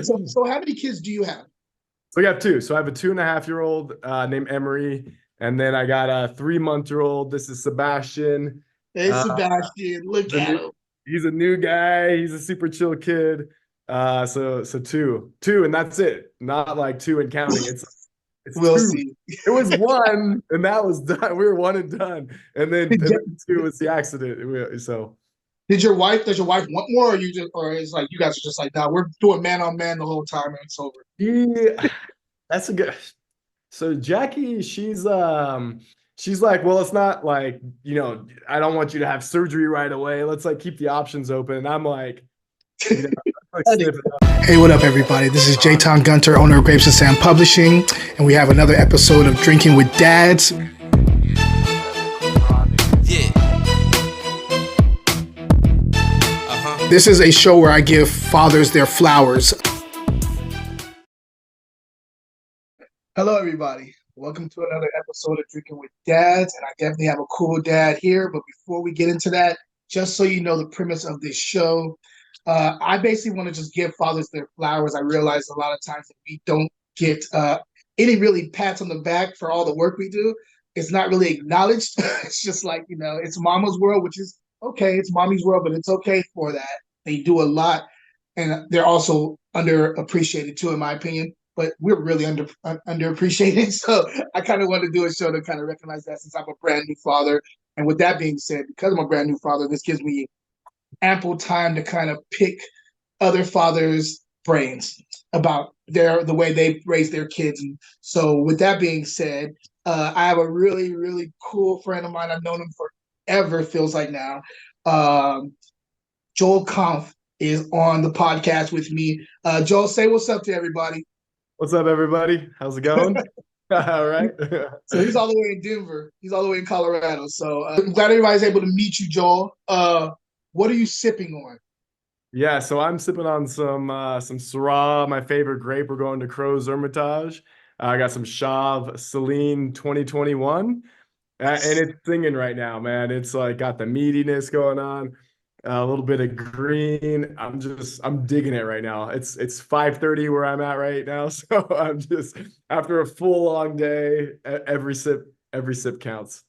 So how many kids do you have? So I got two. So I have a 2.5-year-old named Emery, and then I got a 3-month-old. This is Sebastian. Hey, Uh, Sebastian, look he's a at new, him. he's a new guy. He's a super chill kid. So two, and that's it. Not like two and counting. It's We'll two. see. It was one, and that was done. We were one and done, and Did, then you- two was the accident. So does your wife want more, or you just, or it's like you guys are just like, nah, we're doing man on man the whole time and it's over. yeah, that's a good. So Jackie, she's like, well, it's not like, I don't want you to have surgery right away. Let's like keep the options open. And I'm like, you know, like sniffing out. Hey, what up, everybody? This is Jayton Gunter, owner of Grapes and Sand Publishing, and we have another episode of Drinking with Dads. Yeah. This is a show where I give fathers their flowers. Hello, everybody. Welcome to another episode of Drinking with Dads, and I definitely have a cool dad here. But before we get into that, just so you know the premise of this show, I basically want to just give fathers their flowers. I realize a lot of times that we don't get any really pats on the back for all the work we do. It's not really acknowledged. It's just like, it's mama's world, which is okay. It's mommy's world, but it's okay for that. They do a lot, and they're also underappreciated too, in my opinion. But we're really underappreciated. So I kind of want to do a show to kind of recognize that since I'm a brand new father. And with that being said, because I'm a brand new father, this gives me ample time to kind of pick other fathers' brains about the way they raise their kids. And so with that being said, I have a really, really cool friend of mine. I've known him forever, feels like now. Joel Kampfe is on the podcast with me. Joel, say what's up to everybody. What's up, everybody? How's it going? All right. So he's all the way in Denver. He's all the way in Colorado. So I'm glad everybody's able to meet you, Joel. What are you sipping on? Yeah, so I'm sipping on some Syrah, my favorite grape. We're going to Crow's Hermitage. I got some Chave Celine 2021. And it's singing right now, man. It's like got the meatiness going on, a little bit of green. I'm digging it right now. It's 5:30 where I'm at right now, so I'm just after a full long day, every sip counts.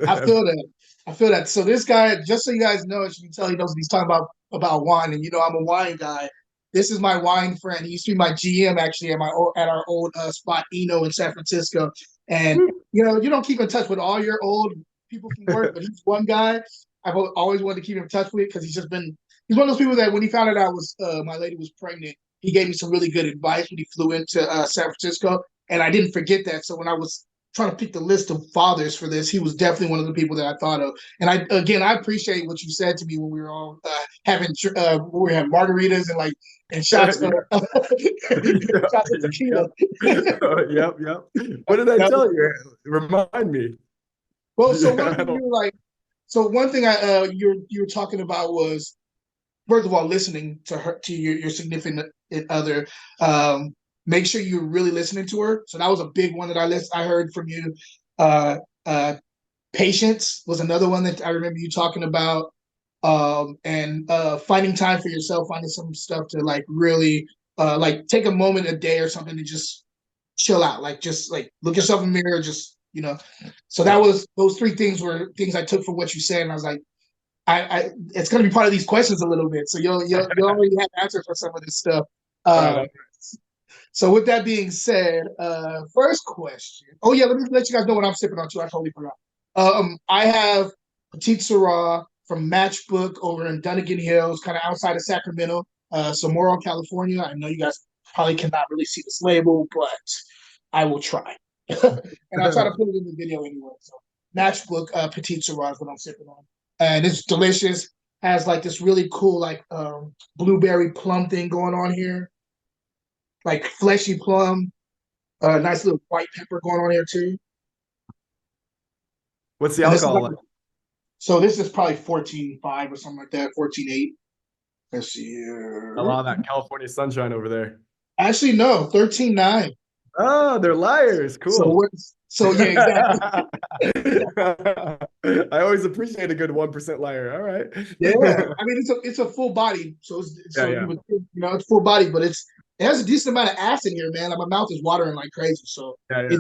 I feel that. I feel that. So this guy, just so you guys know, as you can tell, he knows what he's talking about wine, and I'm a wine guy. This is my wine friend. He used to be my GM actually at our old spot Eno in San Francisco. And you don't keep in touch with all your old people from work, but he's one guy I've always wanted to keep in touch with because he's one of those people that when he found out I was my lady was pregnant, he gave me some really good advice when he flew into San Francisco, and I didn't forget that. So when I was trying to pick the list of fathers for this, he was definitely one of the people that I thought of. And I appreciate what you said to me when we were all when we had margaritas and shots of, shots of tequila. Yep. What did I tell you? Remind me. Well, so one thing one thing you were talking about was, first of all, listening to your significant other. Make sure you're really listening to her. So that was a big one that I heard from you. Patience was another one that I remember you talking about. And finding time for yourself, finding some stuff to like really like take a moment a day or something to just chill out, like just like look yourself in the mirror, so those three things were things I took from what you said, and I was like, I it's gonna be part of these questions a little bit, so you'll already have answers for some of this stuff. Right. So with that being said, first question. Oh yeah, let me let you guys know what I'm sipping on too. I totally forgot. I have Petite Syrah from Matchbook over in Dunnigan Hills, kind of outside of Sacramento, Socorro, California. I know you guys probably cannot really see this label, but I will try. And I'll try to put it in the video anyway. So Matchbook Petite Syrah is what I'm sipping on. And it's delicious. Has like this really cool like blueberry plum thing going on here. Like fleshy plum. Nice little white pepper going on here too. What's the And this is alcohol like, like? so this is probably 14.5 or something like that, 14.8. Let's see A here. lot of that California sunshine over there. Actually, no, 13.9. Oh, they're liars. So Cool. what so yeah, exactly. I always appreciate a good 1% liar. All right. Yeah. I mean it's a full body. So Yeah, so you yeah. would think, it's full body, but It has a decent amount of acid here, man. Like my mouth is watering like crazy. So Yeah, yeah.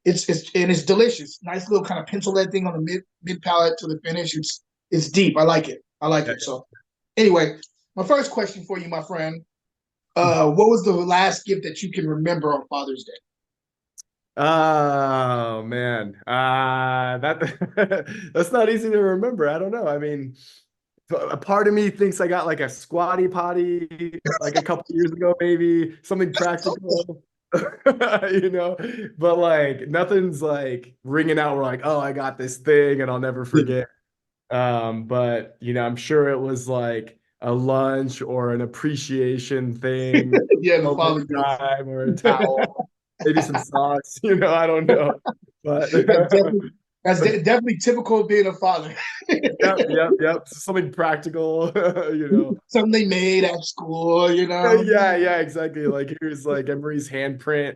it's delicious. Nice little kind of pencil lead thing on the mid palate to the finish. It's deep. I like it. I like Yeah, it. So anyway, my first question for you, my friend. yeah. What was the last gift that you can remember on Father's Day? Oh man, that that's not easy to remember. I don't know. I mean, a part of me thinks I got like a squatty potty like a couple years ago, maybe something practical, you know. But like nothing's like ringing out. We're like, oh, I got this thing, and I'll never forget. But I'm sure it was like a lunch or an appreciation thing, Yeah, the moment father in gift. time, or a towel, maybe some socks. I don't know, but That's definitely definitely typical of being a father. yep, yep, yep. Something practical, Something they made at school, you know. Yeah, yeah, exactly. Like here's like Emery's handprint,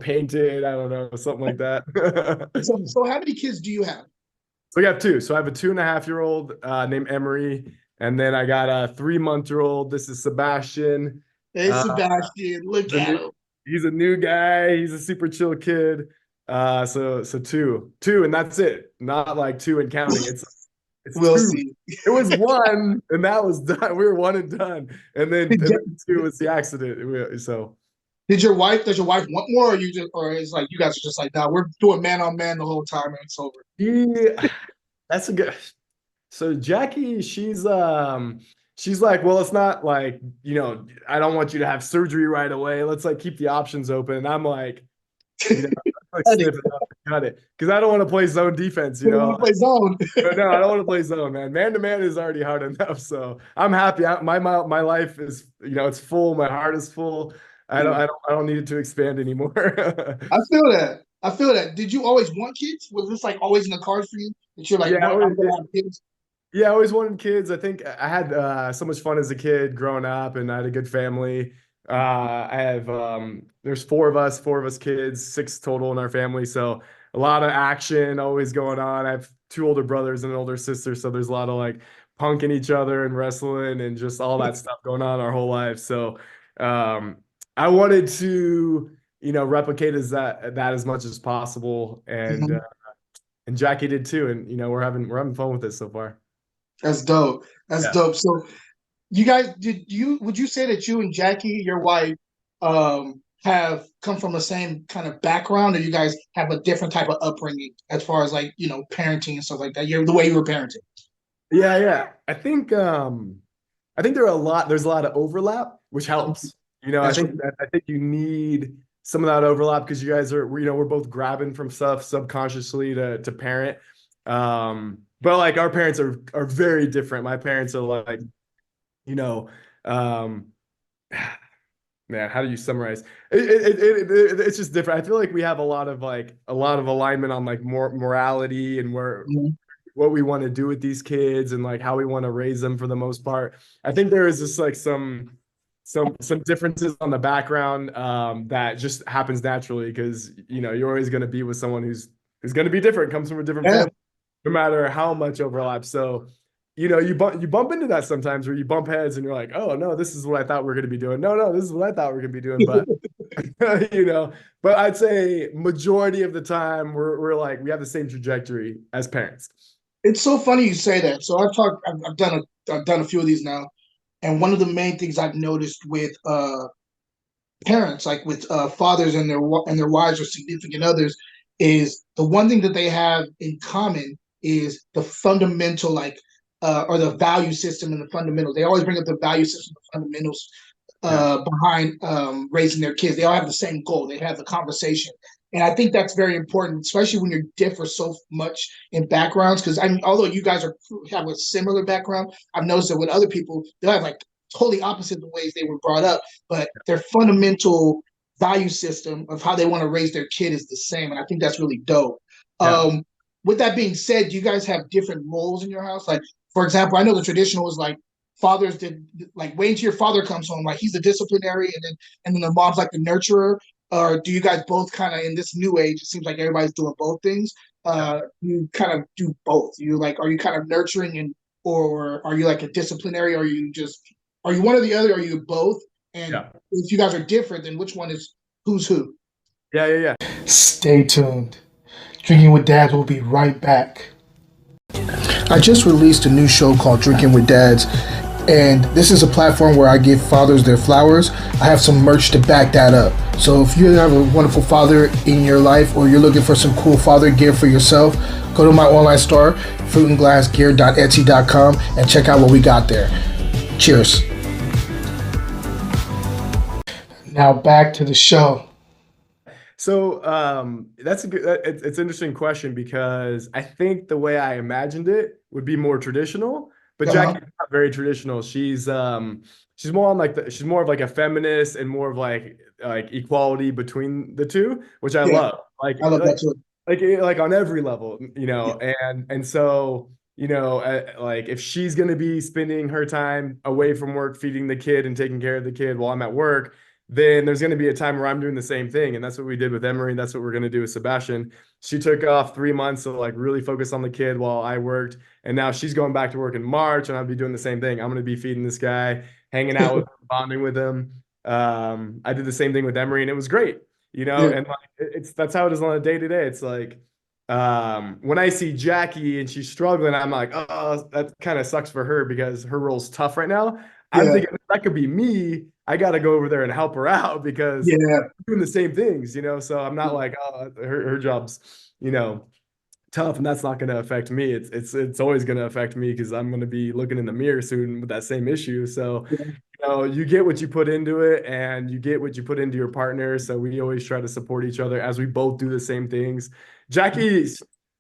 painted. I don't know, something like that. So how many kids do you have? So we have two. So I have a 2.5-year-old named Emery, and then I got a 3-month-old. This is Sebastian. Hey, Uh, Sebastian, look the at new, him. he's a new guy. He's a super chill kid. So two, and that's it. Not like two and counting. It's We'll two. see. It was one, and that was done. We were one and done, and then Did, two was the accident. So does your wife want more, or you just, or it's like you guys are just like, nah, we're doing man on man the whole time and it's over. yeah, that's a good. So Jackie, she's like, well, it's not like, I don't want you to have surgery right away. Let's like keep the options open. And I'm like, like I didn't sniff it up and cut it. Because I don't want to play zone defense, want to play zone. But no, I don't want to play zone, man. Man to man is already hard enough. So I'm happy. My life is, it's full. My heart is full. I don't need it to expand anymore. I feel that. I feel that. Did you always want kids? Was this like always in the cards for you? That you're like, Yeah, what? I'm gonna have kids. Yeah, I always wanted kids. I think I had so much fun as a kid growing up, and I had a good family. I have there's four of us kids, six total in our family. So a lot of action always going on. I have two older brothers and an older sister, so there's a lot of like punking each other and wrestling and just all that stuff going on our whole life. So um, I wanted to, replicate that as much as possible, Mhm. and Jackie did too. And we're having fun with this so far. That's dope. That's Yeah. dope. So you guys, would you say that you and Jackie, your wife, have come from the same kind of background, or you guys have a different type of upbringing as far as like, parenting and stuff like that? You're the way you were parenting. Yeah, yeah. I think there's a lot of overlap, which helps. That's right. I think you need some of that overlap because you guys we're both grabbing from stuff subconsciously to parent. But like our parents are very different. My parents are like, you know, um, man, how do you summarize? It's just different. I feel like we have a lot of alignment on like more morality and where Mhm. what we want to do with these kids and like how we want to raise them for the most part. I think there is just like some differences on the background that just happens naturally because you're always going to be with someone who's going to be different, comes from a different Yeah. family, no matter how much overlap. So you bump into that sometimes where you bump heads and you're like, oh no, this is what I thought we are going to be doing. No, no, this is what I thought we are going to be doing. But but I'd say majority of the time we're like we have the same trajectory as parents. It's so funny you say that. So I've done a few of these now, and one of the main things I've noticed with parents, like with fathers and their wives or significant others, is the one thing that they have in common is the fundamental or the value system and the fundamentals. They always bring up the value system, the fundamentals Yeah. behind raising their kids. They all have the same goal. They have the conversation. And I think that's very important, especially when you differ so much in backgrounds. Because I mean, although you guys have a similar background, I've noticed that with other people, they'll have like totally opposite the ways they were brought up, but their fundamental value system of how they want to raise their kid is the same. And I think that's really dope. Yeah. Um, with that being said, do you guys have different roles in your house? Like, for example, I know the traditional is like fathers did like wait until your father comes home, like he's the disciplinary, and then the mom's like the nurturer. Or do you guys both kind of in this new age? It seems like everybody's doing both things. You kind of do both. You like, are you kind of nurturing or are you like a disciplinary? Or are you one or the other? Or are you both? And Yeah. if you guys are different, then which one is who's who? Yeah. Stay tuned. Drinking with Dads will be right back. I just released a new show called Drinking with Dads, and this is a platform where I give fathers their flowers. I have some merch to back that up. So if you have a wonderful father in your life, or you're looking for some cool father gear for yourself, go to my online store, fruitandglassgear.etsy.com, and check out what we got there. Cheers. Now back to the show. So that's a good. It's an interesting question because I think the way I imagined it would be more traditional, but Uh-huh. Jackie's not very traditional. She's more on like she's more of like a feminist and more of like equality between the two, which I Yeah, love. Like I love that like too. like on every level, Yeah, and so like if she's gonna be spending her time away from work feeding the kid and taking care of the kid while I'm at work, then there's going to be a time where I'm doing the same thing. And that's what we did with Emery. And that's what we're going to do with Sebastian. She took off 3 months to like really focus on the kid while I worked. And now she's going back to work in March, and I'll be doing the same thing. I'm going to be feeding this guy, hanging out with him, bonding with him. I did the same thing with Emery, and it was great, yeah, and like that's how it is on a day to day. It's like when I see Jackie and she's struggling, I'm like, oh, that kind of sucks for her because her role's tough right now. I'm yeah, thinking that could be me. I got to go over there and help her out because yeah, I'm doing the same things, So I'm not like, oh, her job's, tough, and that's not going to affect me. It's always going to affect me because I'm going to be looking in the mirror soon with that same issue. So, yeah. you get what you put into it, and you get what you put into your partner. So we always try to support each other as we both do the same things. Jackie,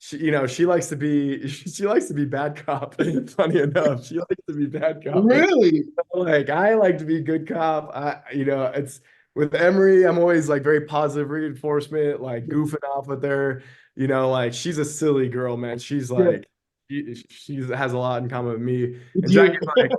she likes to be she likes to be bad cop. Funny enough, she likes to be bad cop. Really? Like I like to be good cop. It's with Emery, I'm always like very positive reinforcement, like goofing off with her. Like she's a silly girl, man. She's Yeah, like she has a lot in common with me. with And you. Jackie's like,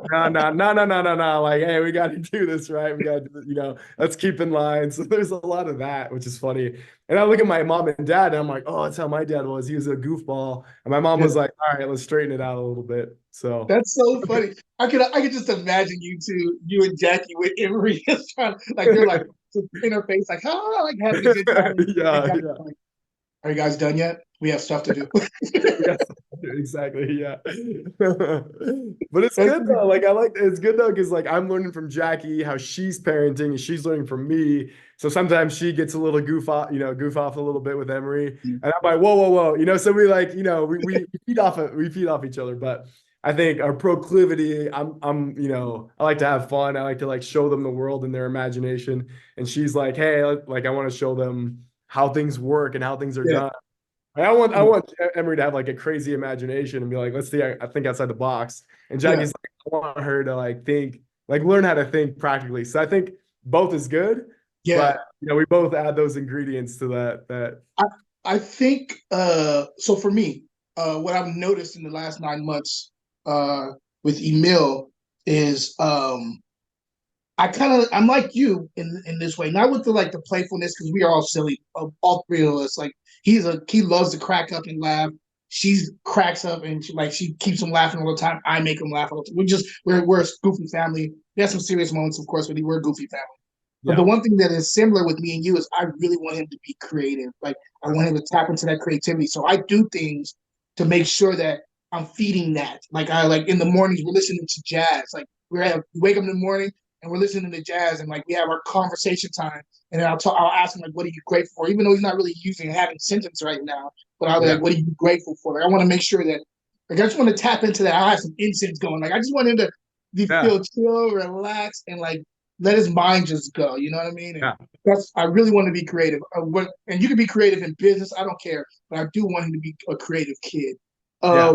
no. Like, hey, we got to do this, right? We got to, let's keep in line. So there's a lot of that, which is funny. And I look at my mom and dad, and I'm like, oh, that's how my dad was. He was a goofball. And my mom Yeah. was like, all right, let's straighten it out a little bit. So That's so funny. I could just imagine you two, you and Jackie with Emery, just trying, like you're like just interface, like like having a good time. And yeah, Jackie's yeah. like, "Are you guys done yet? We have stuff to do." Yes, exactly. Yeah. But it's That's good pretty though. cool. Like it's good though, because like I'm learning from Jackie how she's parenting and she's learning from me. So sometimes she gets a little goof off a little bit with Emery. And I'm like, whoa. So we like, we we feed off each other. But I think our proclivity, I like to have fun. I like to like show them the world in their imagination. And she's like, hey, like I want to show them how things work and how things are Yeah, done. I want Emery to have like a crazy imagination and be like, let's see, I think outside the box. And yeah, Jackie's like, I want her to like think, like learn how to think practically. So I think both is good, yeah. but we both add those ingredients to that. I I think so for me, what I've noticed in the last 9 months with Emil is I'm like you in this way, not with the like the playfulness because we are all silly, all three of us. Like he loves to crack up and laugh. She cracks up and she keeps him laughing all the time. I make him laugh all the time. We're a goofy family. We have some serious moments, of course, but we're a goofy family. But the Yeah. one thing that is similar with me and you is I really want him to be creative. Like I want him to tap into that creativity. So I do things to make sure that I'm feeding that. Like I like in the mornings we're listening to jazz. Like we wake up in the morning and we're listening to jazz and like we have our conversation time. And then I'll ask him like, what are you grateful for? Even though he's not really having sentence right now, but I'll be Yeah. like, what are you grateful for? Like I want to make sure that like I just want to tap into that. I have some incense going. Like I just want him to Yeah. feel chill, relaxed, and like let his mind just go. You know what I mean? And Yeah. I really want to be creative. And you can be creative in business. I don't care, but I do want him to be a creative kid. Yeah.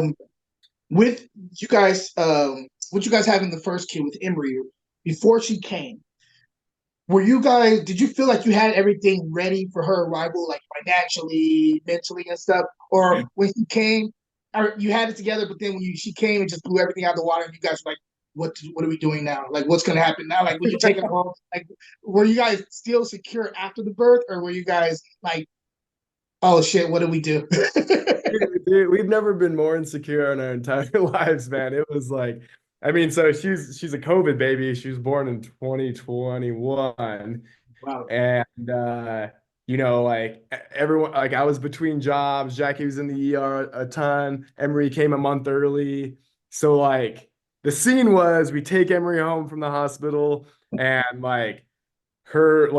With you guys, what you guys having the first kid with Emery before she came? Did you feel like you had everything ready for her arrival, like financially, mentally, and stuff? Or when she came, or you had it together, but then she came and just blew everything out of the water, and you guys were like, what are we doing now? Like, what's going to happen now? Like, when you take her home, like, were you guys still secure after the birth, or were you guys like, oh shit, what do we do? Dude, we've never been more insecure in our entire lives, man. It was like I mean, so she's a COVID baby. She was born in 2021. Wow. And like everyone, like I was between jobs. Jackie was in the ER a ton. Emery came a month early. So like the scene was we take Emery home from the hospital and like her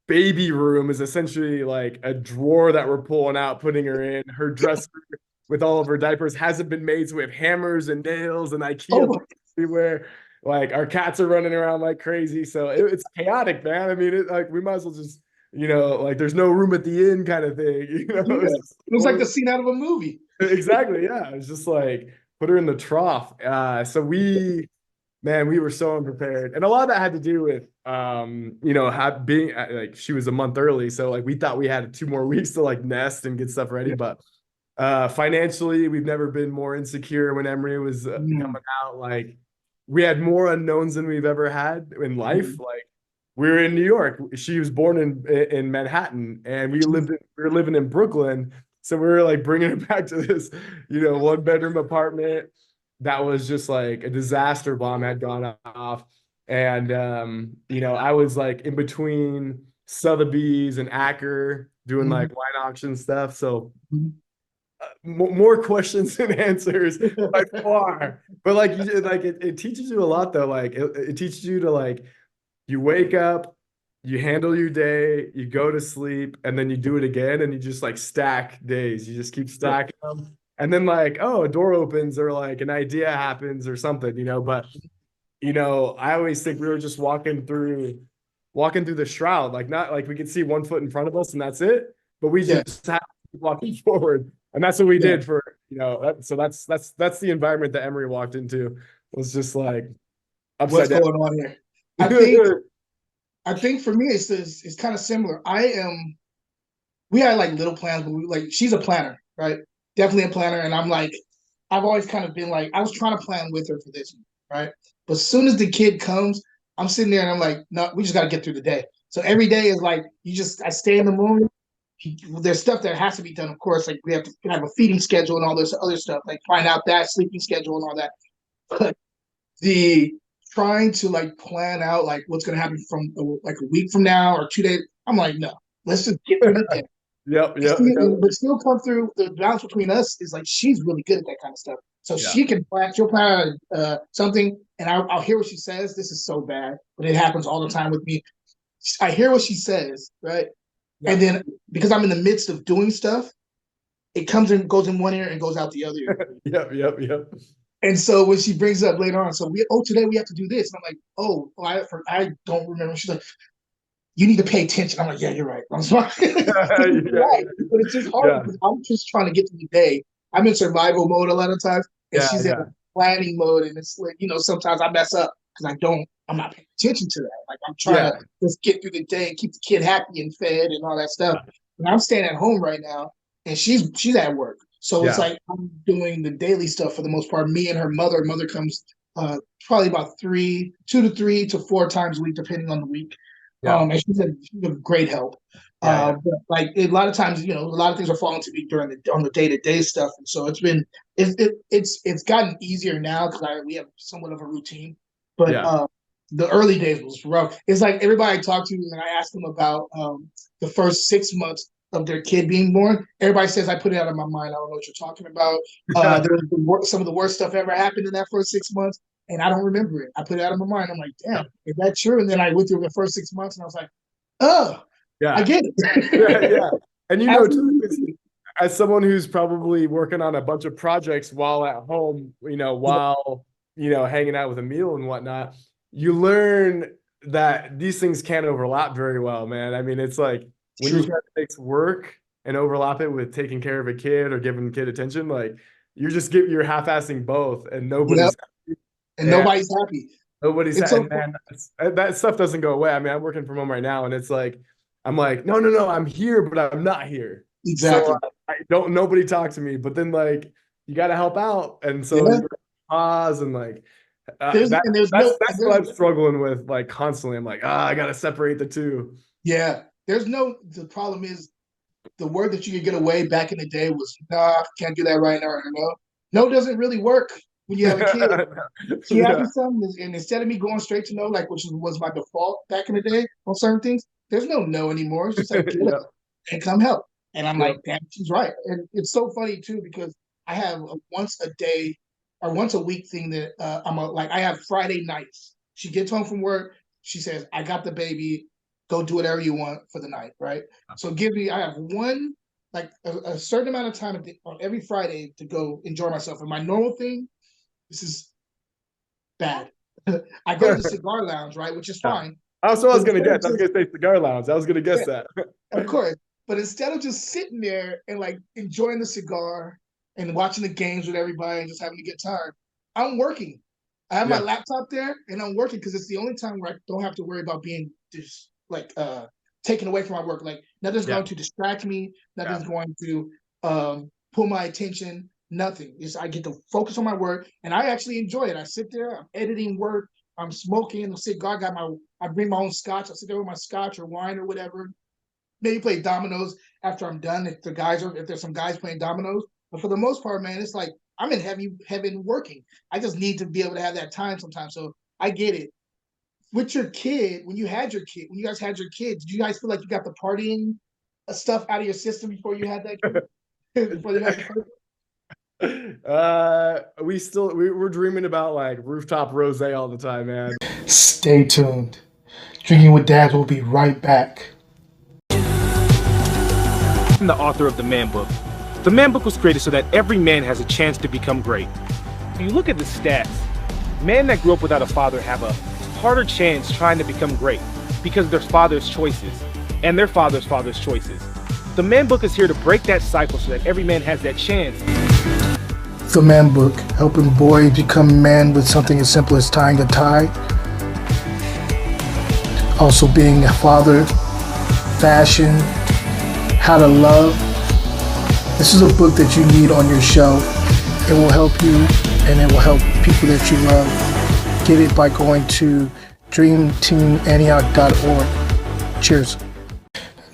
baby room is essentially like a drawer that we're pulling out, putting her in. Her dresser with all of her diapers hasn't been made, so we have hammers and nails and IKEA Oh, parts everywhere. Like our cats are running around like crazy, so it's chaotic, man. I mean, like we might as well just, like there's no room at the inn kind of thing. yeah. It's just It was like the scene out of a movie. exactly, yeah. It's just like put her in the trough. So we were so unprepared. And a lot of that had to do with being like she was a month early. So like we thought we had 2 more weeks to like nest and get stuff ready. Yeah. But financially, we've never been more insecure when Emery was coming out. Like we had more unknowns than we've ever had in life. Like we were in New York. She was born in Manhattan, and we were living in Brooklyn. So we were like bringing her back to this, 1 bedroom apartment that was just like a disaster bomb had gone off. And I was like in between Sotheby's and Acker doing like wine auction stuff. So more questions than answers by far. But like it teaches you a lot though. Like it teaches you to like you wake up, you handle your day, you go to sleep, and then you do it again, and you just like stack days. You just keep stacking them. And then like, oh, a door opens or like an idea happens or something. But I always think we were just walking through the shroud, like not like we could see 1 foot in front of us and that's it. But we Yeah. just had to keep walking forward. And that's what we Yeah. did for, so that's the environment that Emery walked into was just like What's upside down. going on here? I think for me it's kind of similar. We had like little plans, but she's a planner, right? Definitely a planner. And I'm like, I've always kind of been like, I was trying to plan with her for this, right? But as soon as the kid comes, I'm sitting there and I'm like, no, we just got to get through the day. So every day is like, I stay in the moment. There's stuff that has to be done, of course. Like we have to have a feeding schedule and all this other stuff, like find out that sleeping schedule and all that. But the trying to like plan out like what's going to happen from like a week from now or 2 days, I'm like, no, let's just get through the day. Yep. But still come through. The balance between us is like she's really good at that kind of stuff. So she can plan. She'll plan something, and I'll hear what she says. This is so bad, but it happens all the time with me. I hear what she says, right, and then because I'm in the midst of doing stuff, it comes and goes in one ear and goes out the other ear. Yep. And so when she brings up later on, so today we have to do this, and I'm like, I don't remember. She's like, you need to pay attention. I'm like, yeah, you're right. I'm sorry. Right. But it's just hard because I'm just trying to get through the day. I'm in survival mode a lot of times, and she's in planning mode. And it's like, sometimes I mess up because I'm not paying attention to that. Like I'm trying to just get through the day and keep the kid happy and fed and all that stuff. And I'm staying at home right now, and she's at work. So it's like I'm doing the daily stuff for the most part. Me and her mother. Mother comes probably about 2 to 3 to 4 times a week, depending on the week. And she's a great help. But like a lot of times, a lot of things are falling to me on the day-to-day stuff, and so it's gotten easier now because we have somewhat of a routine. But the early days was rough. It's like everybody I talk to and I ask them about the first 6 months of their kid being born. Everybody says I put it out of my mind. I don't know what you're talking about. Some of the worst stuff ever happened in that first 6 months. And I don't remember it. I put it out of my mind. I'm like, damn, is that true? And then I went through the first 6 months and I was like, oh, I get it. And too, as someone who's probably working on a bunch of projects while at home, while, hanging out with a meal and whatnot, you learn that these things can't overlap very well, man. I mean, it's like when you try to mix work and overlap it with taking care of a kid or giving the kid attention, like you're half-assing both and nobody's and nobody's happy. Nobody's happy, man. That stuff doesn't go away. I mean, I'm working from home right now, and it's like, I'm like, no, I'm here, but I'm not here. Exactly. So nobody talk to me, but then like, you got to help out. And so pause and like, that's what I'm struggling with like constantly. I'm like, I got to separate the two. Yeah. The problem is the word that you could get away back in the day was, nah, can't do that right now. No doesn't really work. when you have a kid. She asked Yeah. me something, and instead of me going straight to no, like which was my default back in the day on certain things, there's no anymore. It's just like get up Yep. and come help. And I'm Yep. like, damn, she's right. And it's so funny too because I have a once a day or once a week thing that like I have Friday nights. She gets home from work. She says, "I got the baby. Go do whatever you want for the night." Right. So give me. I have one like a certain amount of time on every Friday to go enjoy myself. And my normal thing, this is bad. I go to the cigar lounge, right, which is Yeah. fine. That's what I But was gonna instead of guess. I was just gonna say cigar lounge. I was gonna guess yeah, that. of course. But instead of just sitting there and like enjoying the cigar and watching the games with everybody and just having a good time, I'm working. I have my Yeah. laptop there and I'm working because it's the only time where I don't have to worry about being just like taken away from my work. Like nothing's Yeah. going to distract me, Yeah. nothing's going to pull my attention, nothing. It's I get to focus on my work and I actually enjoy it. I sit there, I'm editing work, I'm smoking, the cigar, I bring my own scotch, I sit there with my scotch or wine or whatever, maybe play dominoes after I'm done if there's some guys playing dominoes. But for the most part, man, it's like I'm in heaven working. I just need to be able to have that time sometimes. So I get it. With your kid, when you guys had your kid, did you guys feel like you got the partying stuff out of your system before you had that kid? Before you had the first? We're dreaming about like rooftop rose all the time, man. Stay tuned. Drinking with Dads will be right back. I'm the author of the Man Book. The Man Book was created so that every man has a chance to become great. If you look at the stats, men that grew up without a father have a harder chance trying to become great because of their father's choices and their father's choices. The Man Book is here to break that cycle so that every man has that chance. The Man Book, helping boys become men with something as simple as tying a tie. Also being a father, fashion, how to love. This is a book that you need on your shelf. It will help you and it will help people that you love. Get it by going to dreamteamantioch.org. Cheers.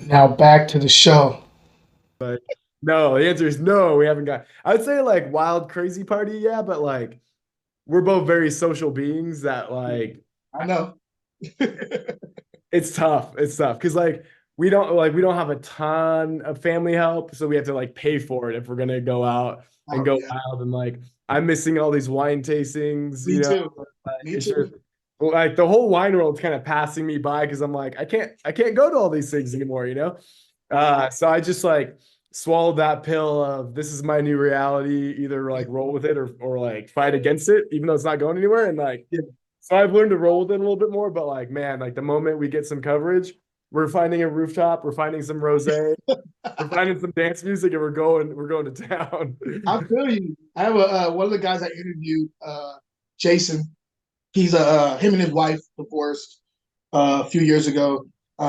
Now back to the show. But no, the answer is no. We haven't got. I would say like wild, crazy party, yeah, but like we're both very social beings that like I know. it's tough. It's tough because we don't have a ton of family help, so we have to like pay for it if we're gonna go out and Oh go yeah. wild. And like I'm missing all these wine tastings, Me too. Like, Me it's too. just like the whole wine world's kind of passing me by because I'm like I can't go to all these things anymore. So I just like swallowed that pill of this is my new reality, either like roll with it or like fight against it, even though it's not going anywhere. And like Yeah. so I've learned to roll with it a little bit more, but like, man, like the moment we get some coverage, we're finding a rooftop, we're finding some rosé, we're finding some dance music, and we're going to town. I feel you. I have one of the guys I interviewed, Jason. He's him and his wife divorced a few years ago.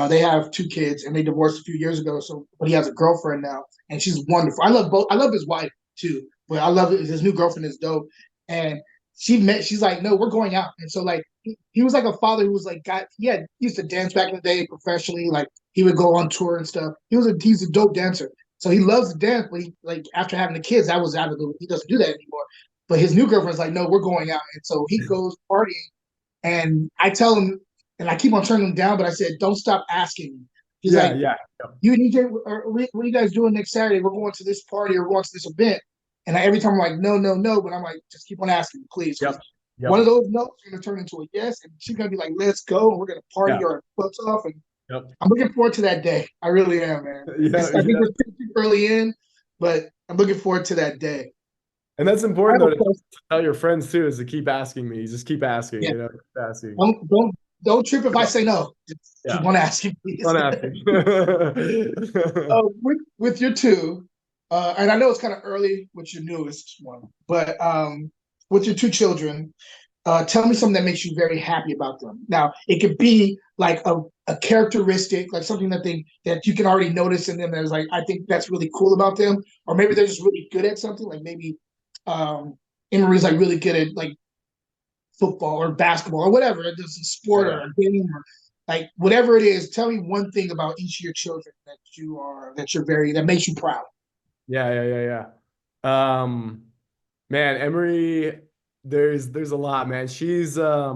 They have two kids, and they divorced a few years ago. So, but he has a girlfriend now, and she's wonderful. I love both. I love his wife too, but I love his new girlfriend is dope. And she's like, no, we're going out. And so like he was like a father who was like he used to dance back in the day professionally. Like he would go on tour and stuff. He's a dope dancer. So he loves to dance, but he like after having the kids, that was out of the he doesn't do that anymore. But his new girlfriend's like, no, we're going out. And so he goes partying. And I tell him, and I keep on turning him down, but I said, don't stop asking me. He's Yeah, like, yeah. you DJ, what are you guys doing next Saturday? We're going to this party or we're going to this event. And every time I'm like, no, no, no. But I'm like, just keep on asking, please. Yep. One Yep. of those no's is going to turn into a yes. And she's going to be like, let's go. And we're going to party Yeah. our butts off. And Yep. I'm looking forward to that day. I really am, man. Yeah, I think we're too early in, but I'm looking forward to that day. And that's I important have though a to question. tell your friends too, is to keep asking me. Just keep asking, Yeah. keep asking. Don't trip if I say no. Just keep Yeah. on asking, please. Keep on asking. With your two, and I know it's kind of early with your newest one, but with your two children, tell me something that makes you very happy about them. Now, it could be like a characteristic, like something that you can already notice in them that is like, I think that's really cool about them, or maybe they're just really good at something. Like maybe Emery's like really good at like football or basketball or whatever, it's a sport or a game or like whatever it is. Tell me one thing about each of your children that makes you proud. Yeah. Man, Emery, there's a lot, man. She's a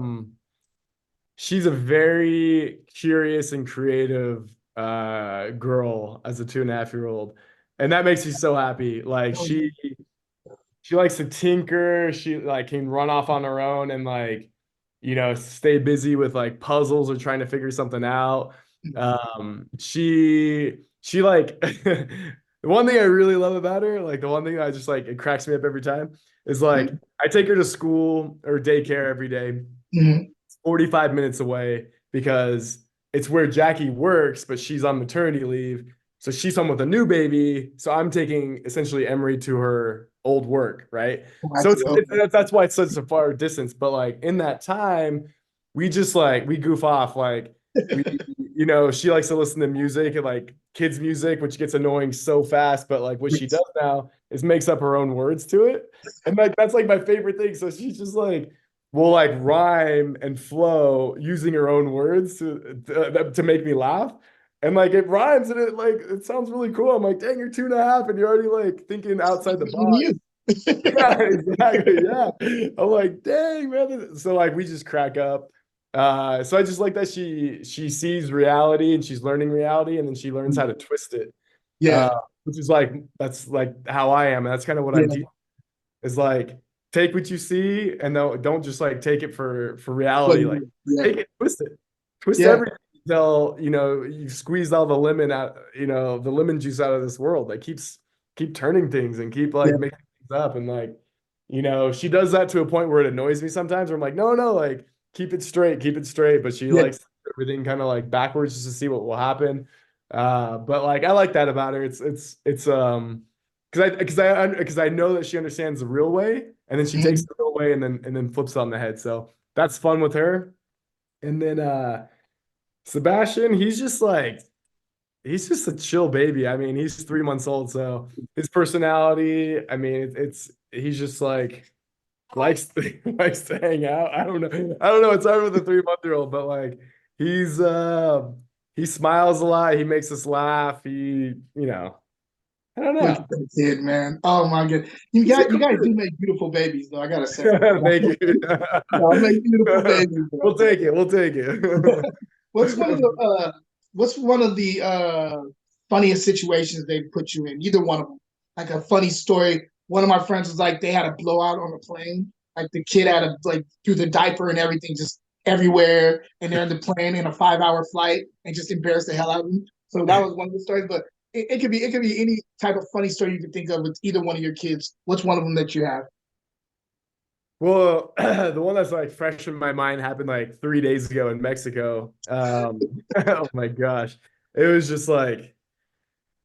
very curious and creative girl as a 2.5-year-old. And that makes me so happy. Like Oh, she likes to tinker. She like can run off on her own and like, stay busy with like puzzles or trying to figure something out. She like the one thing I really love about her, like the one thing I just like it cracks me up every time is like yeah. I take her to school or daycare every day. Mhm. 45 minutes away because it's where Jackie works, but she's on maternity leave. So she's home with a new baby. So I'm taking essentially Emery to her old work, right? Oh, I So see. Okay. that's why it's such a far distance. But like in that time, we just like we goof off. Like we, she likes to listen to music and like kids' music, which gets annoying so fast. But like what she does now is makes up her own words to it. And like that's like my favorite thing. So she's just like will like rhyme and flow using her own words to make me laugh. And like it rhymes and it sounds really cool. I'm like, dang, you're 2.5 and you're already like thinking outside the On box. you. Yeah, exactly. Yeah. I'm like, dang, man. So like we just crack up. So I just like that she sees reality and she's learning reality and then she learns how to twist it. Yeah. Which is like that's like how I am. And that's kind of what I Yeah. teach is like take what you see and don't just like take it for Well, reality. Like yeah. take it, twist Yeah. everything until you've squeezed all the lemon out, the lemon juice out of this world. Like keep turning things and keep like Yeah. making things up. And like, she does that to a point where it annoys me sometimes where I'm like, no, no, like keep it straight, keep it straight. But she Yeah. likes everything kind of like backwards just to see what will happen. But like I like that about her. It's because I know that she understands the real way, and then she takes Mhm. the real way and then flips it on the head. So that's fun with her. And then Sebastian, he's just a chill baby. I mean, he's 3 months old, so his personality, I mean, he's just like likes likes to hang out. I don't know. I don't know. It's hard with a 3-month-old, but like he's he smiles a lot. He makes us laugh. I don't Look at know. that kid, man. Oh my god. You He's a got you cool guys do kid. make beautiful babies, though. I gotta say. Thank you. Y'all make beautiful babies, We'll bro. take it. We'll take it. What's one of the what's one of the funniest situations they put you in? Either one of them. Like a funny story. One of my friends was like they had a blowout on a plane. Like the kid had a like through the diaper and everything just everywhere, and they're in the plane in a 5 hour flight and just embarrassed the hell out of them. So that was one of the stories. But it could be any type of funny story you could think of with either one of your kids. What's one of them that you have? Well, the one that's like fresh in my mind happened like 3 days ago in Mexico. Oh my gosh. It was just like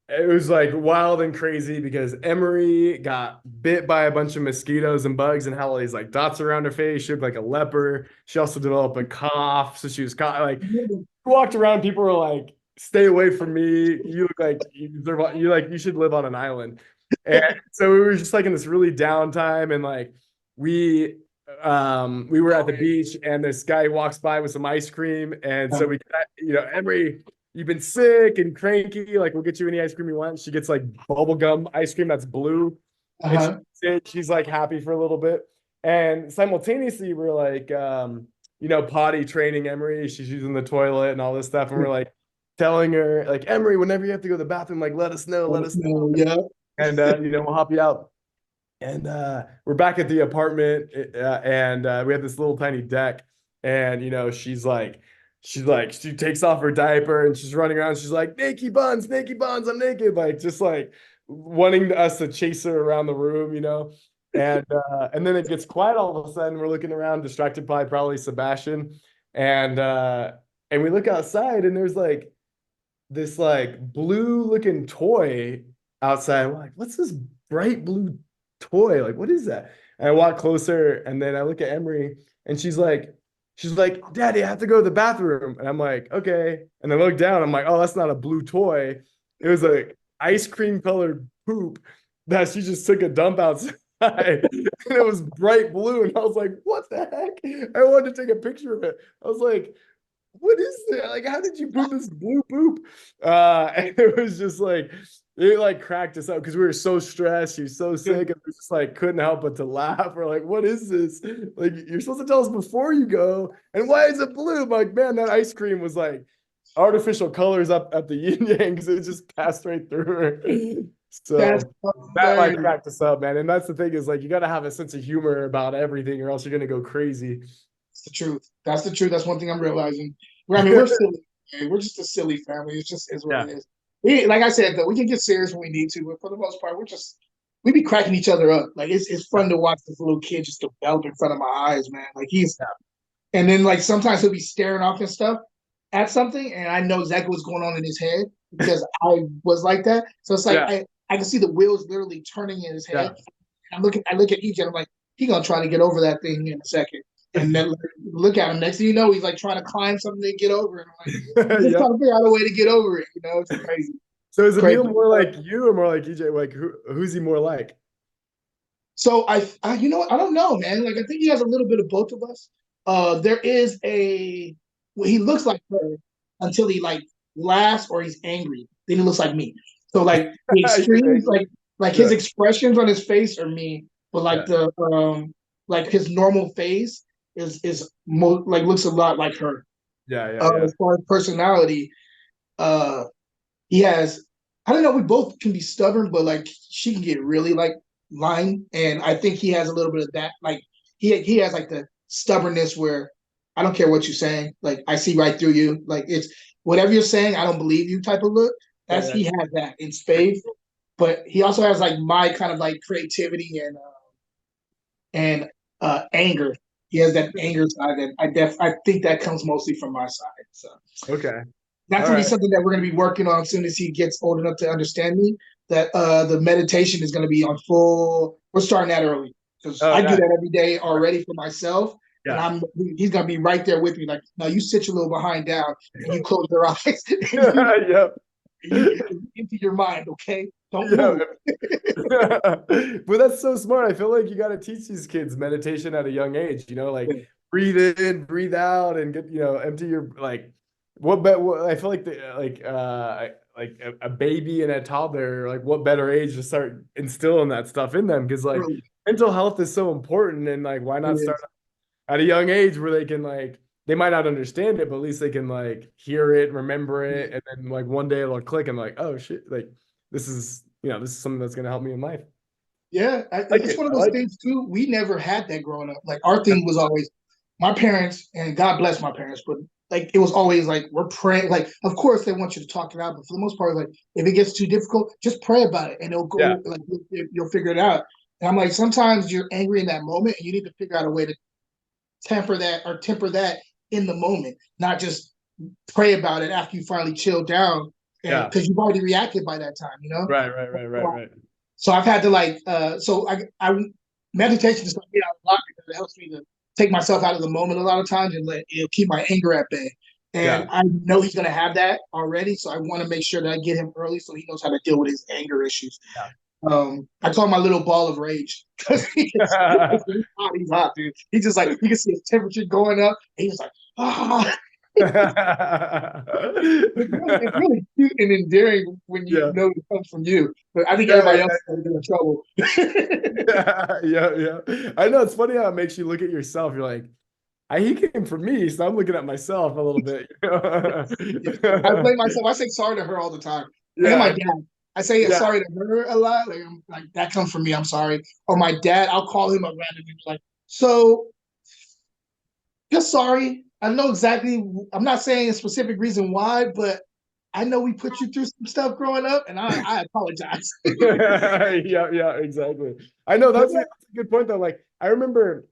it was like wild and crazy because Emery got bit by a bunch of mosquitoes and bugs and had all these like dots around her face. She looked like a leper. She also developed a cough. So she was like walked around, people were like, stay away from me. You look like you should live on an island. And so we were just like in this really downtime and like we we were at the beach and this guy walks by with some ice cream and so we got, Emery, you've been sick and cranky, like we'll get you any ice cream you want. She gets like bubble gum ice cream that's blue and Uh-huh. she's like happy for a little bit. And simultaneously we're like potty training Emery. She's using the toilet and all this stuff. And we're like telling her, like, Emery, whenever you have to go to the bathroom, like, let us know, let us know. No, yeah. And, we'll help you out. And we're back at the apartment and we have this little tiny deck. And, she takes off her diaper and she's running around. She's like, naked buns, I'm naked. Like, just like wanting us to chase her around the room, and then it gets quiet all of a sudden. We're looking around, distracted by probably Sebastian, and we look outside, and there's like this like blue looking toy outside. We're like, what's this bright blue toy? Like, what is that? And I walk closer, and then I look at Emery, and she's like, Daddy, I have to go to the bathroom. And I'm like, okay. And then I look down, I'm like, oh, that's not a blue toy. It was like ice cream colored poop that she just took a dump outside. And it was bright blue. And I was like, what the heck? I wanted to take a picture of it. I was like, what is that? Like, how did you put this blue poop? And it was just like, it like cracked us up because we were so stressed. You're so sick. And we just like couldn't help but to laugh. We're like, what is this? Like, you're supposed to tell us before you go. And why is it blue? I'm like, man, that ice cream was like artificial colors up at the yin yang because it just passed right through her. That's So that like cracked us up, man. And that's the thing is like, you got to have a sense of humor about everything or else you're going to go crazy. That's the truth. That's the truth. That's one thing I'm realizing. I mean, we're silly. Man. We're just a silly family. It just is what it is. Like I said, though, we can get serious when we need to, but for the most part, we be cracking each other up. Like it's fun to watch this little kid just develop in front of my eyes, man. Like and then like sometimes he'll be staring off and stuff at something, and I know exactly what's going on in his head because I was like that. So it's like I can see the wheels literally turning in his head. I look at EJ, and I'm like, he gonna try to get over that thing in a second. And then look at him. Next thing you know, he's like trying to climb something to get over it. I'm like, he's trying to figure out a way to get over it. You know, it's crazy. So is Emil more like you or more like EJ? Like who's he more like? So I you know what? I don't know, man. Like I think he has a little bit of both of us. There is he looks like her until he like laughs or he's angry. Then he looks like me. So like the extremes, like his expressions on his face are me, but like the like his normal face like looks a lot like her. As far as personality, he has, I don't know, we both can be stubborn, but like she can get really like lying, and I think he has a little bit of that. Like he has like the stubbornness where I don't care what you're saying, like I see right through you. Like it's whatever you're saying, I don't believe you type of look. He has that in spades, but he also has like my kind of like creativity and anger. He has that anger side, and I think that comes mostly from my side. So that's gonna be something that we're gonna be working on as soon as he gets old enough to understand me. That the meditation is gonna be on full. We're starting that early because I do that every day already for myself, and he's gonna be right there with me. Like, no, you sit your little behind down and you close your eyes. You empty your mind, okay? Don't move. But that's so smart. I feel like you got to teach these kids meditation at a young age. You know, like breathe in, breathe out, and get empty your like. What I feel like like a baby and a toddler. Like, what better age to start instilling that stuff in them? Because like mental health is so important, and like why not start at a young age where they can like. They might not understand it, but at least they can like hear it, remember it, and then like one day it'll click and like, oh shit, like this is something that's gonna help me in life. Yeah, it's one of those things too. We never had that growing up. Like our thing was always my parents, and God bless my parents, but like it was always like we're praying. Like, of course they want you to talk it out, but for the most part, like if it gets too difficult, just pray about it, and it'll go. Like you'll figure it out. And I'm like, sometimes you're angry in that moment, and you need to figure out a way to temper that in the moment, not just pray about it after you finally chill down, because you've already reacted by that time, you know. Right. So I've had to like, so I meditation is helped me out a lot because it helps me to take myself out of the moment a lot of times and keep my anger at bay. And I know he's gonna have that already, so I want to make sure that I get him early so he knows how to deal with his anger issues. I call him my little ball of rage because he's hot, dude. He's just like, you can see his temperature going up. And he's like, ah. It's really cute and endearing when you know it comes from you. But I think everybody else is going to get in trouble. I know, it's funny how it makes you look at yourself. You're like, he came from me, so I'm looking at myself a little bit. I blame myself. I say sorry to her all the time. And my dad. I say sorry to her a lot. Like that comes from me. I'm sorry. Or my dad, I'll call him up randomly. Like, so just sorry. I know exactly. I'm not saying a specific reason why, but I know we put you through some stuff growing up, and I apologize. Yeah, exactly. I know that's a good point though. Like I remember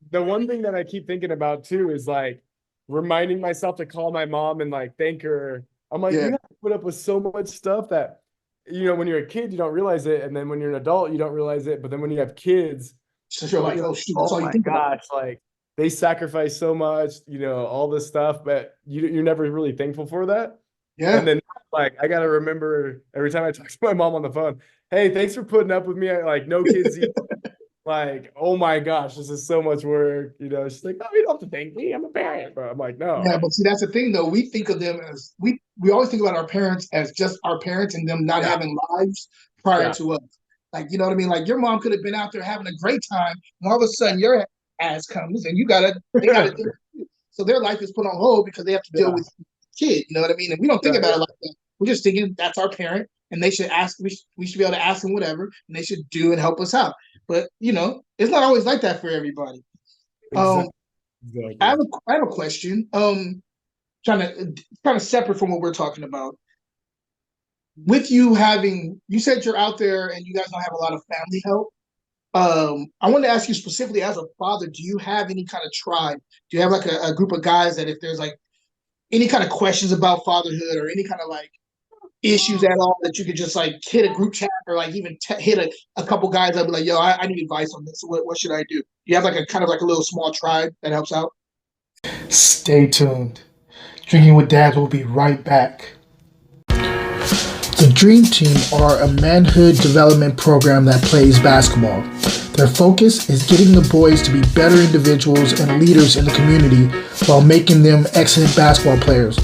the one thing that I keep thinking about too is like reminding myself to call my mom and like thank her. I'm like, you have to put up with so much stuff that. When you're a kid, you don't realize it, and then when you're an adult, you don't realize it. But then when you have kids, so you're like, oh shoot, that's all you think about. Like they sacrifice so much, all this stuff, but you're never really thankful for that. Yeah. And then like I gotta remember every time I talk to my mom on the phone, hey, thanks for putting up with me. Like no kids eat. like, oh my gosh, this is so much work. She's like, oh, you don't have to thank me. I'm a parent. But I'm like, no. Yeah, but see, that's the thing, though. We think of them as we always think about our parents as just our parents and them not Yeah. having lives prior Yeah. to us. Like, you know what I mean? Like, your mom could have been out there having a great time, and all of a sudden your ass comes, and they gotta deal with you. So their life is put on hold because they have to deal Yeah. with the kid. You know what I mean? And we don't think Yeah. about it like that. We're just thinking that's our parent, and they should ask. We should be able to ask them whatever, and they should do and help us out. But it's not always like that for everybody. Um, Exactly. I Exactly. have a question. Kind of separate from what we're talking about. With you said you're out there and you guys don't have a lot of family help. I wanted to ask you specifically as a father, do you have any kind of tribe? Do you have like a group of guys that if there's like any kind of questions about fatherhood or any kind of like issues at all that you could just like hit a group chat or like even hit a couple guys that be like, yo, I need advice on this. What should I do? Do you have like a kind of like a little small tribe that helps out? Stay tuned. Drinking with Dads will be right back. The Dream Team are a manhood development program that plays basketball. Their focus is getting the boys to be better individuals and leaders in the community while making them excellent basketball players.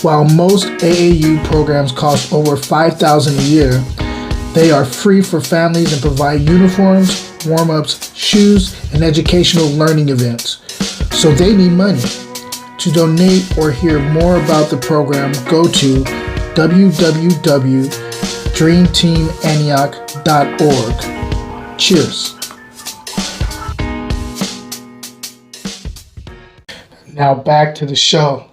While most AAU programs cost over $5,000 a year, they are free for families and provide uniforms, warm-ups, shoes, and educational learning events. So they need money. To donate or hear more about the program, go to www.dreamteamantioch.org. Cheers. Now back to the show.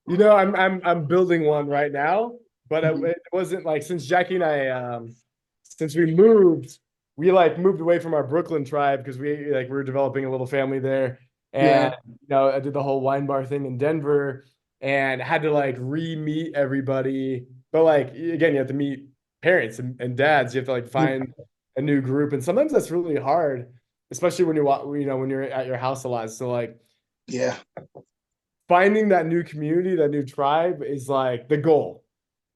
I'm building one right now, but Mhm. it wasn't like since Jackie and I since we moved away from our Brooklyn tribe because we were developing a little family there, Yeah. and I did the whole wine bar thing in Denver and had to like re-meet everybody. But like again, you have to meet parents and dads. You have to like find a new group, and sometimes that's really hard, especially when when you're at your house a lot. So like Yeah. finding that new community, that new tribe is like the goal.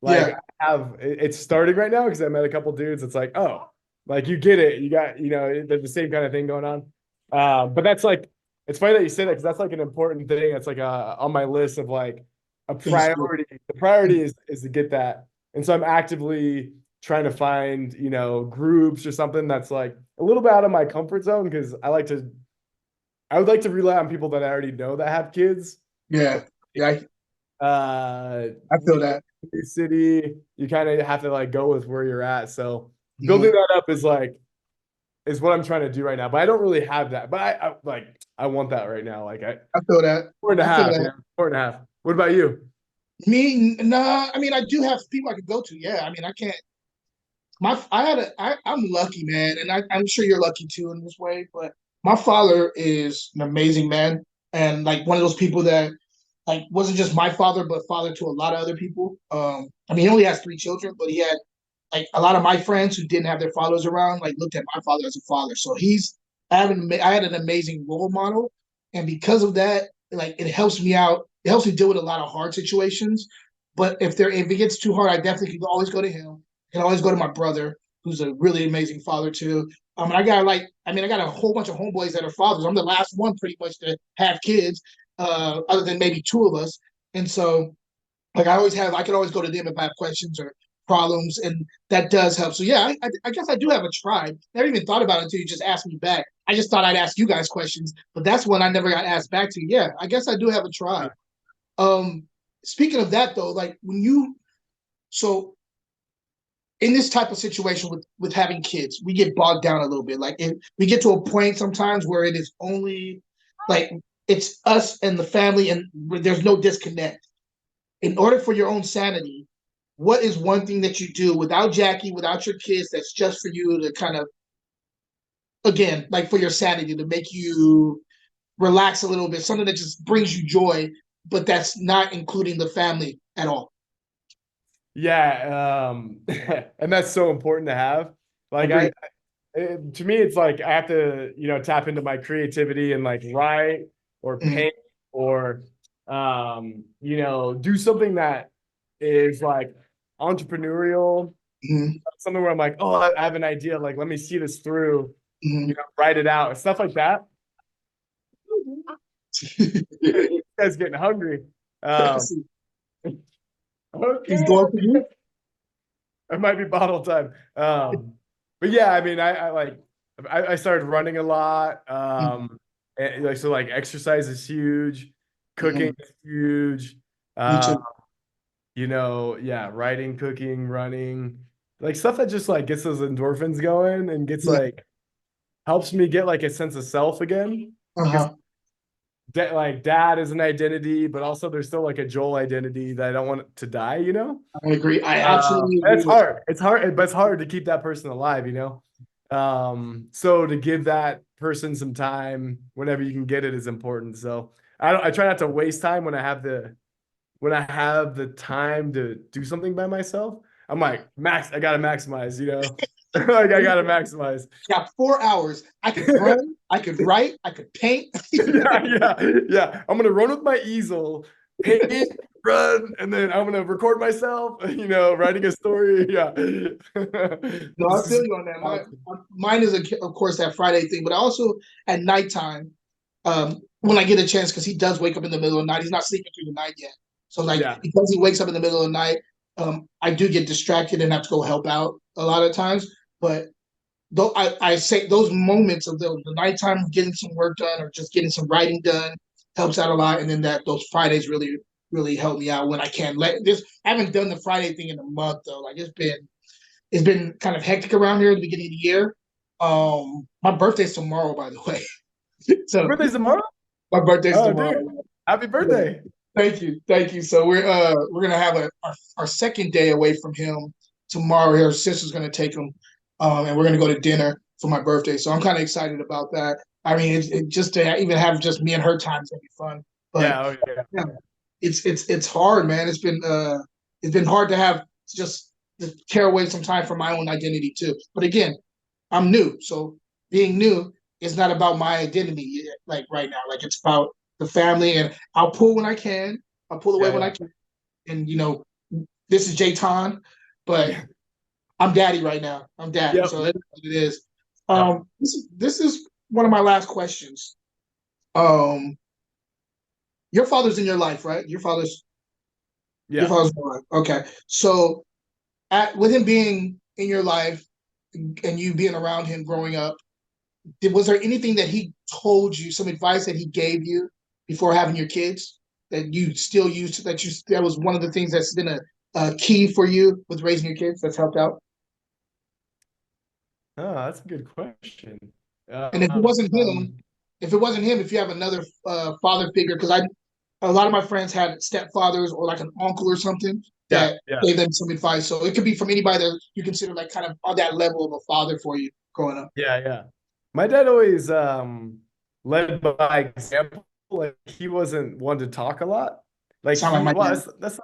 Like Yeah. it's starting right now because I met a couple dudes. It's like, oh, like you get it. You got, the same kind of thing going on. But that's like, it's funny that you say that because that's like an important thing. It's like on my list of like a Things to do. priority. The priority is to get that. And so I'm actively trying to find, groups or something that's like a little bit out of my comfort zone because I would like to rely on people that I already know that have kids. Yeah. Yeah. I feel that. New city, you kind of have to like go with where you're at. So building Mhm. that up is what I'm trying to do right now. But I don't really have that. But I want that right now. Like I feel that. four and a I feel half, that. 4.5. What about you? Me, nah. I mean, I do have people I could go to. Yeah. I mean, I can't. I'm lucky, man, and I'm sure you're lucky too in this way. But my father is an amazing man, and like one of those people that like wasn't just my father, but father to a lot of other people. I mean, he only has 3 children, but he had like a lot of my friends who didn't have their fathers around, like looked at my father as a father. So I had an amazing role model, and because of that, like it helps me out. It helps me deal with a lot of hard situations. But if it gets too hard, I definitely can always go to him. I can always go to my brother, who's a really amazing father too. And I got a whole bunch of homeboys that are fathers. I'm the last one pretty much to have kids, other than maybe 2 of us. And so like I can always go to them if I have questions or problems, and that does help. So yeah, I guess I do have a tribe. Never even thought about it until you just asked me back. I just thought I'd ask you guys questions, but that's one I never got asked back to. Yeah, I guess I do have a tribe. Um, Speaking of that though, like so in this type of situation with having kids, we get bogged down a little bit. Like we get to a point sometimes where it is only like it's us and the family, and there's no disconnect. In order for your own sanity, what is one thing that you do without Jackie, without your kids, that's just for you to kind of, again, like for your sanity, to make you relax a little bit, something that just brings you joy, but that's not including the family at all? Yeah, and that's so important to have. Like Agreed. to me, it's like I have to, tap into my creativity and like write or Mhm. paint or, do something that is like entrepreneurial, Mhm. something where I'm like, oh, I have an idea. Like, let me see this through. write it out, stuff like that. You guys getting hungry. Okay. He's going for you. It might be bottle time. But yeah, I mean, I started running a lot. And like, so like exercise is huge, cooking is huge. Me too. Yeah, writing, cooking, running, like stuff that just like gets those endorphins going and gets like helps me get like a sense of self again. Uh-huh. Like dad is an identity, but also there's still like a Joel identity that I don't want to die, I agree. I absolutely agree. It's hard. It's hard, but it's hard to keep that person alive, So to give that person some time whenever you can get it is important. So I try not to waste time when I have the time to do something by myself. I'm like, I gotta maximize, like I gotta maximize. Got 4 hours. I could run, I could write, I could paint. Yeah. I'm gonna run with my easel, paint, run, and then I'm gonna record myself, writing a story. Yeah. No, I feel you on that. Mine is, of course, that Friday thing, but also at nighttime, when I get a chance, because he does wake up in the middle of the night. He's not sleeping through the night yet. So, because he wakes up in the middle of the night, I do get distracted and have to go help out a lot of times. But though I say those moments of the nighttime getting some work done or just getting some writing done helps out a lot. And then those Fridays really, really help me out when I can. I haven't done the Friday thing in a month though. Like it's been kind of hectic around here at the beginning of the year. My birthday's tomorrow, by the way. So your birthday's tomorrow? My birthday's tomorrow. Dude. Happy birthday. Thank you. So we're gonna have our second day away from him tomorrow. Her sister's gonna take him, and we're gonna go to dinner for my birthday. So I'm kind of excited about that. I mean, it just to even have just me and her time is gonna be fun. But it's hard, man. It's been hard to have just to tear away some time from my own identity too. But again, I'm new, so being new is not about my identity like right now. Like it's about the family, and I'll pull when I can. I'll pull away when I can. And this is Jayton, but I'm daddy right now. I'm daddy, so that's what it is. This is one of my last questions. Your father's in your life, right? Your father's in your life. Okay. So with him being in your life and you being around him growing up, was there anything that he told you, some advice that he gave you before having your kids that you still use, that was one of the things that's been a key for you with raising your kids that's helped out? Oh, that's a good question. And if it wasn't him, if you have another father figure, because a lot of my friends had stepfathers or like an uncle or something that gave them some advice. So it could be from anybody that you consider like kind of on that level of a father for you growing up. Yeah. My dad always led by example. Like he wasn't one to talk a lot. Like that's not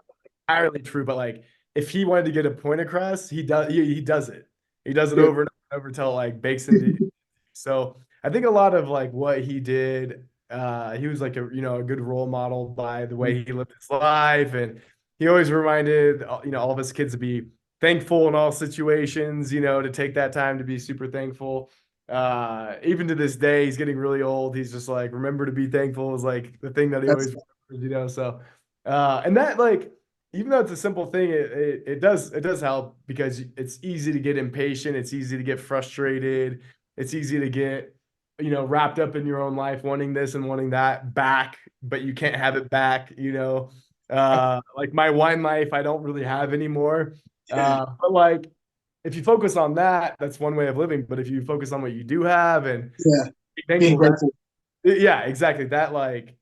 entirely true, but like if he wanted to get a point across, he does it. He does it over and over till like bakes into. So I think a lot of like what he did, he was like a good role model by the way he lived his life, and he always reminded all of his kids to be thankful in all situations. To take that time to be super thankful. Even to this day, he's getting really old. He's just like, remember to be thankful is like the thing that he always remembers, So, and that like, even though it's a simple thing, it does help because it's easy to get impatient. It's easy to get frustrated. It's easy to get, wrapped up in your own life, wanting this and wanting that back, but you can't have it back, like my wine life, I don't really have anymore. But like, if you focus on that, that's one way of living. But if you focus on what you do have and being grateful, exactly. That like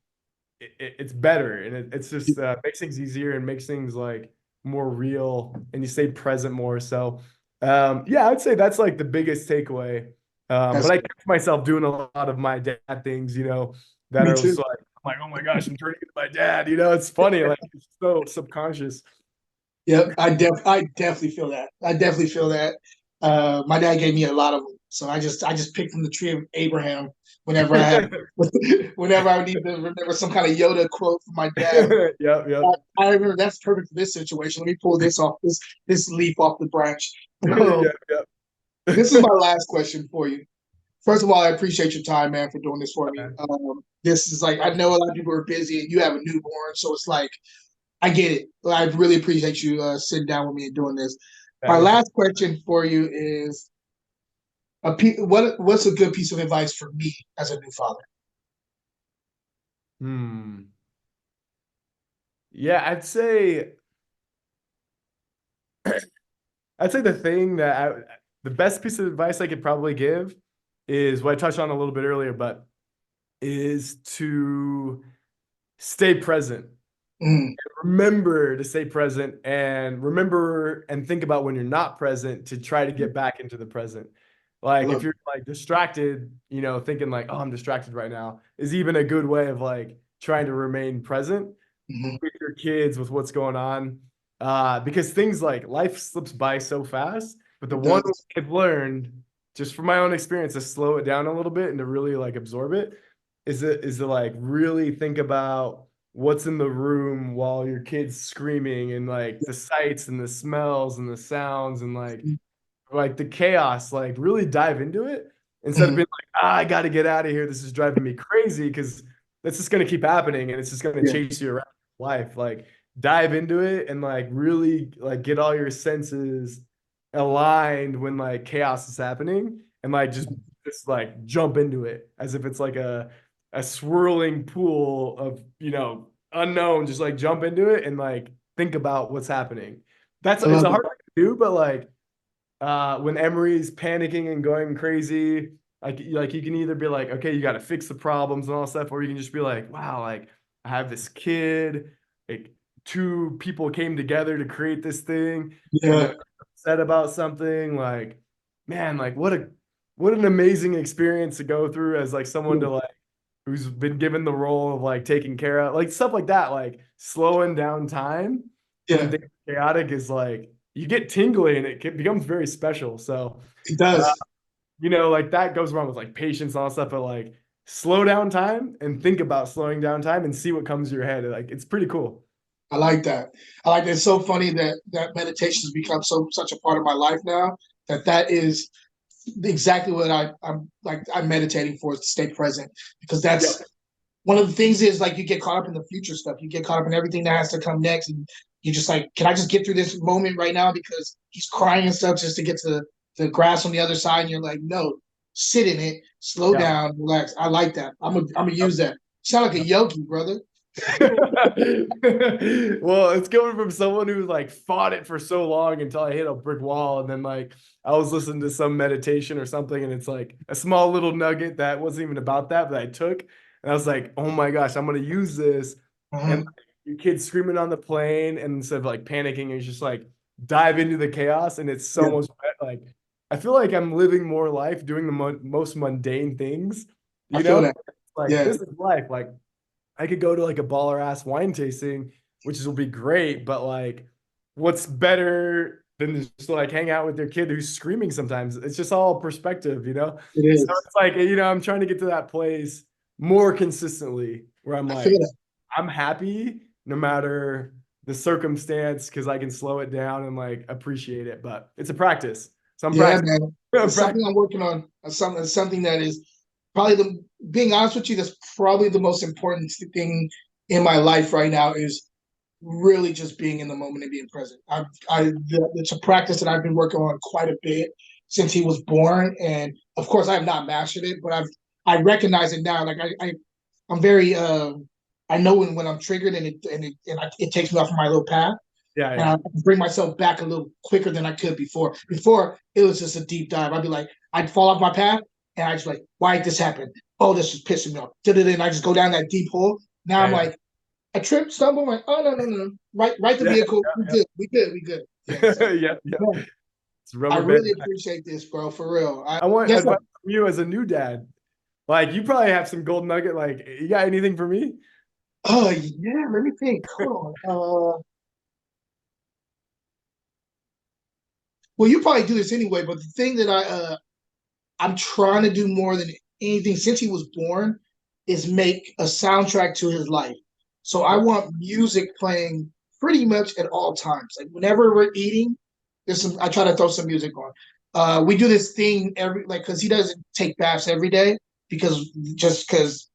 it's better, and it's just makes things easier and makes things like more real, and you stay present more. So, I'd say that's like the biggest takeaway. But I catch myself doing a lot of my dad things, that are just like, I'm like, oh my gosh, I'm turning into my dad. It's funny, like it's so subconscious. Yep, I definitely feel that. My dad gave me a lot of them, so I just picked from the tree of Abraham whenever I need to remember some kind of Yoda quote from my dad. Yep. I remember that's perfect for this situation. Let me pull this off this leaf off the branch. This is my last question for you. First of all, I appreciate your time, man, for doing this for me. Okay. This is like I know a lot of people are busy, and you have a newborn, so it's like I get it. I really appreciate you sitting down with me and doing this. My Anytime. last question for you is what's a good piece of advice for me as a new father? Yeah, I'd say the best piece of advice I could probably give is what I touched on a little bit earlier, but is to stay present. Mm, Remember to stay present and remember and think about when you're not present to try to get back into the present. I Like if love you're like distracted, thinking like, oh, I'm distracted right now is even a good way of like trying to remain present it. Hmm. with your kids, with what's going on. Because things like life slips by so fast. But the It one way does. I've learned, just from my own experience, to slow it down a little bit and to really like absorb it, is to like really think about what's in the room while your kid's screaming and like the sights and the smells and the sounds and like the chaos, like really dive into it instead of Hmm. being like, I got to get out of here. This is driving me crazy because that's just going to keep happening and it's just going to Yeah. chase you around life. Like dive into it and like really like get all your senses aligned when like chaos is happening and like just like jump into it as if it's like a swirling pool of unknown. Just like jump into it and like think about what's happening. That's I it's love a it. hard thing to do, but like when Emery's panicking and going crazy, like you can either be like, okay, you got to fix the problems and all that stuff, or you can just be like, wow, like I have this kid, like two people came together to create this thing, and Yeah. they're upset about something. Like, man, like what an amazing experience to go through as like someone to like who's been given the role of like taking care of like stuff like that, like slowing down time when Yeah. things are chaotic is like you get tingly and becomes very special. So, It uh, does. like that goes wrong with like patience and all that stuff, but like slow down time and think about slowing down time and see what comes to your head. Like it's pretty cool. I like that. I like that. It's so funny that meditation has become such a part of my life now. That is exactly what I'm meditating for is to stay present because Yep. that's one of the things is like you get caught up in the future stuff. You get caught up in everything that has to come next, and you just like, can I just get through this moment right now because he's crying and stuff just to get to the grass on the other side? And you're like, no, sit in it, slow Yeah. down, relax. I like that. I'm gonna Yep. use that. You sound like a yogi, brother. Well, it's coming from someone who like fought it for so long until I hit a brick wall. And then like I was listening to some meditation or something, and it's like a small little nugget that wasn't even about that, but I took. And I was like, oh my gosh, I'm gonna use this. And Mhm. like, your kid's screaming on the plane, and instead of like panicking, it's just like dive into the chaos, and it's so Yeah, much like I feel like I'm living more life doing the most mundane things, I you feel know? that. Like Yeah, this is life. Like I could go to like a baller ass wine tasting, which will be great, but like, what's better than just to like hang out with your kid who's screaming sometimes? It's just all perspective, you know? it So is. it's like, I'm trying to get to that place more consistently where I'm I feel like, that. I'm happy no matter the circumstance because I can slow it down and like appreciate it. But it's a practice. So I'm Yeah, practicing. man. I'm It's something practicing. I'm working on. It's something that is probably being honest with you, that's probably the most important thing in my life right now is really just being in the moment and being present. It's a practice that I've been working on quite a bit since he was born, and of course I have not mastered it, but I recognize it now. Like I'm very I know when I'm triggered and it takes me off my little path, Yeah, and yeah. I bring myself back a little quicker than I could before. Before it was just a deep dive. I'd be like, I'd fall off my path, and I just like, why did this happen? Oh, this is pissing me off. And I just go down that deep hole. Now Yeah, I'm yeah. like, I trip, stumble, I'm like, oh no, no, no, right the Yeah, vehicle. We yeah, good, we good, we good. Yeah. yeah. So Yeah, yeah. man, It's I rubber band. really appreciate this, bro, for real. I want Yes, sir. advice from you as a new dad. Like you probably have some gold nugget. Like you got anything for me? Oh yeah, let me think. Hold on. Well, you probably do this anyway, but the thing that I'm trying to do more than anything since he was born is make a soundtrack to his life. So I Yep. want music playing pretty much at all times. Like whenever we're eating, I try to throw some music on. we do this thing because he doesn't take baths every day because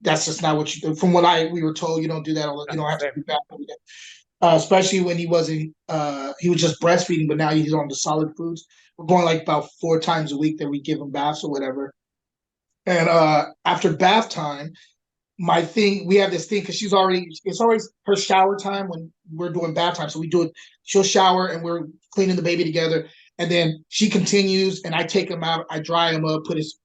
that's just not what you do. From what we were told, you don't do that. You don't have to take bath every day. Especially when he wasn't, he was just breastfeeding, but now he's on the solid foods. We're going like about 4 times a week that we give him baths or whatever. And after bath time, we have this thing because it's always her shower time when we're doing bath time. So we do it, she'll shower and we're cleaning the baby together. And then she continues and I take him out, I dry him up, put his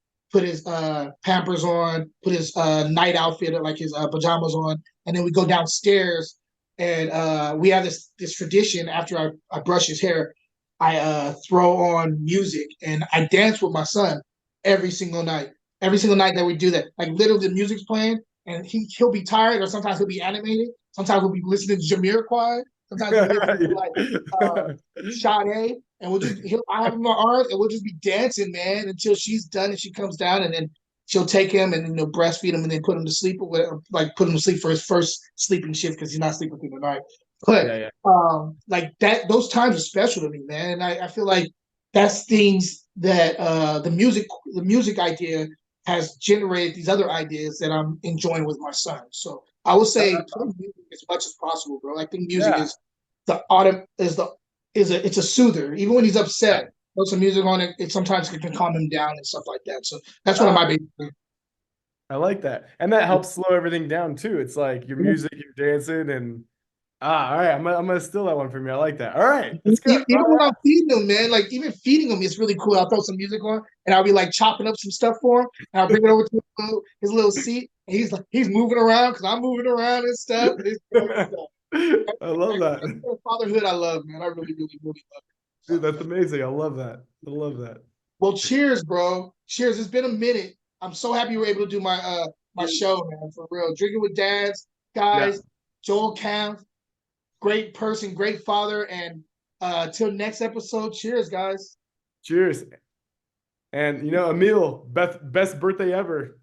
Pampers on, put his night outfit, like his pajamas on. And then we go downstairs and we have this tradition after I brush his hair, I throw on music and I dance with my son every single night. Every single night that we do that, like literally the music's playing and he'll be tired or sometimes he'll be animated. Sometimes we'll be listening to Jamiroquai. Sometimes we'll be listening to like Sade, and I have him in my arms and we'll just be dancing, man, until she's done and she comes down and then she'll take him and breastfeed him and then put him to sleep or whatever, like put him to sleep for his first sleeping shift because he's not sleeping through the night. But like that, those times are special to me, man. And I feel like that's things that the music idea has generated these other ideas that I'm enjoying with my son. So I would say play music as much as possible, bro. I think music is it's a soother. Even when he's upset, put some music on it. It sometimes can calm him down and stuff like that. So that's one of my big things. I like that, and that helps slow everything down too. It's like your music, you're dancing, and all right, I'm gonna steal that one from you. I like that. All right, that's good. Even when I'm feeding him, man, like even feeding him is really cool. I'll throw some music on and I'll be like chopping up some stuff for him, and I'll bring it over to his little seat, and he's moving around because I'm moving around and stuff. I love that. That's fatherhood I love, man. I really, really, really love it. Dude, that's amazing. I love that. I love that. Well, cheers, bro. Cheers. It's been a minute. I'm so happy you were able to do my show, man, for real. Drinking with Dads, guys. Joel Kampfe, great person, great father, and till next episode, cheers, guys. Cheers. And Emil, best birthday ever.